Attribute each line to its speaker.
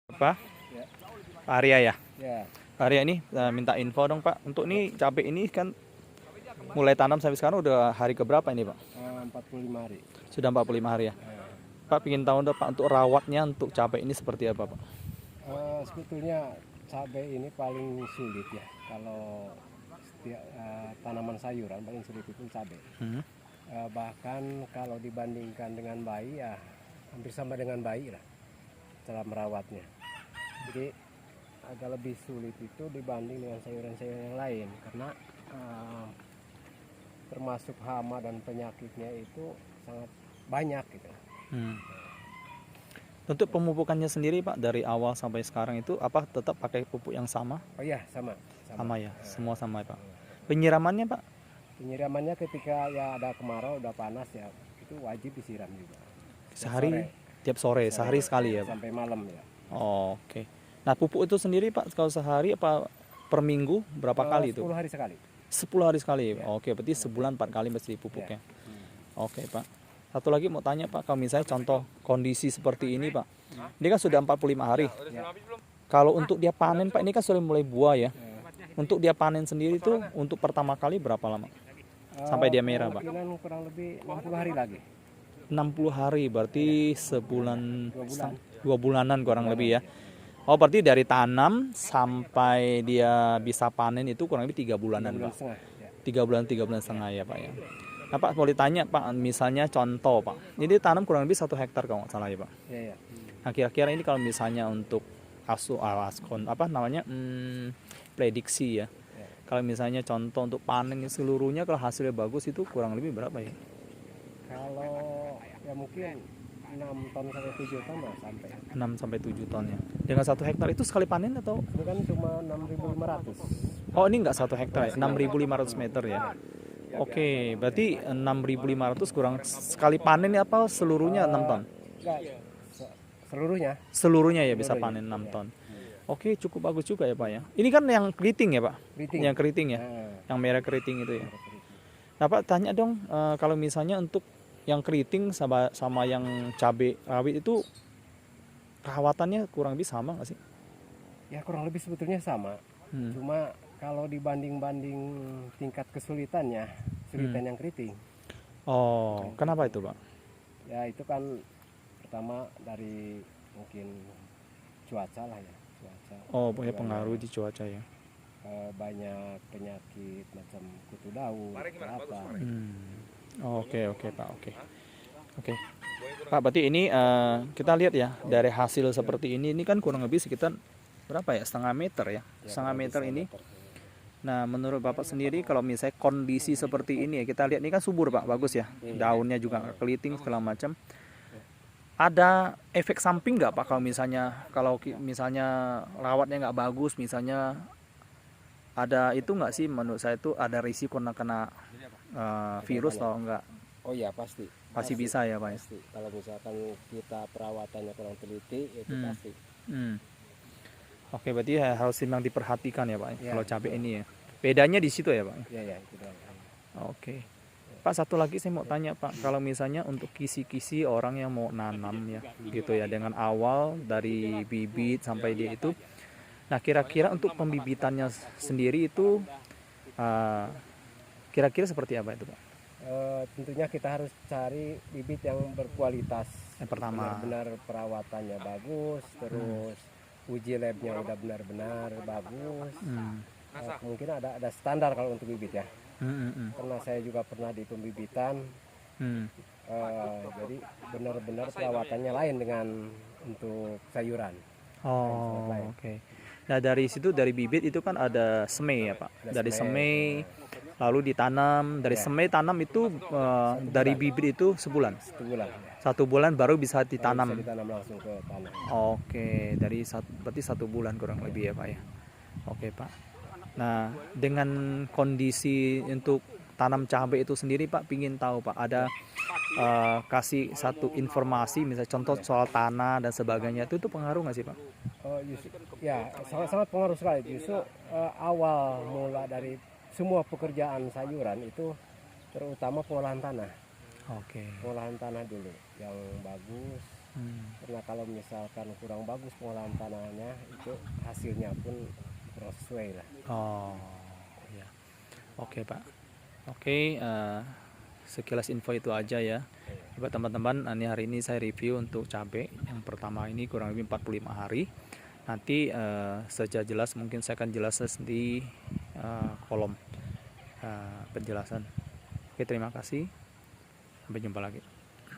Speaker 1: Apa?
Speaker 2: Ya.
Speaker 1: Pak Arya ya?
Speaker 2: Ya.
Speaker 1: Pak Arya ini minta info dong Pak. Untuk nih cabai ini kan mulai tanam sampai sekarang udah hari keberapa ini Pak?
Speaker 2: 45 hari.
Speaker 1: Sudah 45 hari ya? Pak ingin tahu dong Pak untuk rawatnya untuk cabai ini seperti apa Pak?
Speaker 2: Sebetulnya cabai ini paling sulit ya. Kalau setiap tanaman sayuran paling sulit itu cabai. Bahkan kalau dibandingkan dengan bayi ya hampir sama dengan bayi lah cara merawatnya. Jadi agak lebih sulit itu dibanding dengan sayuran-sayuran yang lain karena termasuk hama dan penyakitnya itu sangat banyak gitu.
Speaker 1: Untuk pemupukannya sendiri Pak dari awal sampai sekarang itu apa tetap pakai pupuk yang sama?
Speaker 2: Oh iya sama
Speaker 1: ya, semua sama ya Pak. Penyiramannya Pak?
Speaker 2: Penyiramannya ketika ya ada kemarau udah panas ya itu wajib disiram juga.
Speaker 1: Tiap sore, sehari sekali ya Pak?
Speaker 2: Sampai malam ya.
Speaker 1: Oke. Nah pupuk itu sendiri Pak kalau sehari apa per minggu berapa kali itu?
Speaker 2: 10 hari sekali.
Speaker 1: 10 hari sekali. Ya. Oke, berarti sebulan 4 kali mesti dipupuknya. Oke, Pak. Satu lagi mau tanya Pak, kalau misalnya contoh kondisi seperti ini Pak. Ini kan sudah 45 hari.
Speaker 2: Ya.
Speaker 1: Kalau untuk dia panen Pak, ini kan sudah mulai buah ya. Untuk dia panen sendiri tuh untuk pertama kali berapa lama? Sampai dia merah Pak?
Speaker 2: Kurang lebih 60 hari lagi.
Speaker 1: 60 hari berarti sebulan, 2 bulanan kurang lebih ya. Oh berarti dari tanam sampai dia bisa panen itu kurang lebih 3 bulanan Pak. 3 bulan setengah ya Pak ya. Nah Pak boleh tanya Pak, misalnya contoh Pak, ini tanam kurang lebih 1 hektar kalau nggak salah ya Pak.
Speaker 2: Iya.
Speaker 1: Nah kira-kira ini kalau misalnya untuk prediksi ya. Kalau misalnya contoh untuk panen seluruhnya kalau hasilnya bagus itu kurang lebih berapa ya?
Speaker 2: Kalau ya mungkin 6 ton sampai 7 ton lah sampai.
Speaker 1: 6 sampai 7 ton ya. Dengan 1 hektar itu sekali panen atau?
Speaker 2: Ini kan cuma 6.500.
Speaker 1: Oh ini nggak 1 hektar ya, 6.500 meter ya. Oke, berarti 6.500 kurang sekali panen apa seluruhnya 6 ton?
Speaker 2: Enggak, seluruhnya.
Speaker 1: Seluruhnya ya bisa panen 6 ton. Oke, cukup bagus juga ya Pak ya. Ini kan yang keriting ya Pak? Yang keriting ya, yang merah keriting itu ya. Nah Pak tanya dong, kalau misalnya untuk yang keriting sama yang cabai rawit itu perawatannya kurang lebih sama nggak sih?
Speaker 2: Ya kurang lebih sebetulnya sama. Cuma kalau dibanding-banding tingkat kesulitannya, yang keriting.
Speaker 1: Oh, kenapa itu Pak?
Speaker 2: Ya itu kan pertama dari mungkin cuaca lah ya.
Speaker 1: Oh, punya pengaruh di cuaca ya.
Speaker 2: Banyak penyakit macam kutu daun, apa.
Speaker 1: Oke Pak, oke. Pak, berarti ini kita lihat ya dari hasil seperti ini kan kurang lebih sekitar berapa ya? Setengah meter ya, setengah meter ini. Nah, menurut Bapak sendiri kalau misalnya kondisi seperti ini ya kita lihat ini kan subur Pak, bagus ya, daunnya juga nggak keliting segala macam. Ada efek samping nggak Pak kalau misalnya rawatnya nggak bagus, misalnya ada itu nggak sih menurut saya itu ada risiko kena virus atau enggak?
Speaker 2: Oh iya pasti
Speaker 1: bisa ya Pak.
Speaker 2: Pasti. Kalau misalkan kita perawatannya kurang teliti itu pasti.
Speaker 1: Oke, berarti harus memang diperhatikan ya Pak
Speaker 2: Ya,
Speaker 1: kalau cabai ini ya. Bedanya di situ ya Pak.
Speaker 2: Iya itu doang.
Speaker 1: Oke. Pak satu lagi saya mau tanya Pak, kalau misalnya untuk kisi-kisi orang yang mau nanam ya gitu ya dengan awal dari bibit sampai dia itu. Nah kira-kira untuk pembibitannya sendiri itu kira-kira seperti apa itu Pak?
Speaker 2: Tentunya kita harus cari bibit yang berkualitas.
Speaker 1: Yang pertama
Speaker 2: benar-benar perawatannya bagus, terus uji labnya udah benar-benar bagus. Mungkin ada standar kalau untuk bibit ya. Karena saya juga pernah di pembibitan. Jadi benar-benar perawatannya lain dengan untuk sayuran.
Speaker 1: Oh, oke. Nah dari situ dari bibit itu kan ada semai ya Pak. Dari semai lalu ditanam, dari semai tanam itu dari bibit itu sebulan. 1 bulan baru bisa ditanam.
Speaker 2: Bisa ditanam langsung ke tanah.
Speaker 1: Oke, berarti 1 bulan kurang lebih ya Pak ya. Oke Pak. Nah dengan kondisi untuk tanam cabai itu sendiri Pak, pingin tahu Pak ada kasih satu informasi misalnya contoh soal tanah dan sebagainya itu pengaruh nggak sih Pak?
Speaker 2: Ya sangat pengaruh sekali. Justru awal mula dari semua pekerjaan sayuran itu terutama pengolahan tanah.
Speaker 1: Oke.
Speaker 2: Pengolahan tanah dulu yang bagus Karena kalau misalkan kurang bagus pengolahan tanahnya, itu hasilnya pun kurang sesuai lah.
Speaker 1: Oh, ya. Oke, Pak. Oke, sekilas info itu aja ya. Buat teman-teman, ini hari ini saya review untuk cabai. Yang pertama ini kurang lebih 45 hari. Nanti secara jelas mungkin saya akan jelaskan di kolom penjelasan. Oke, terima kasih. Sampai jumpa lagi.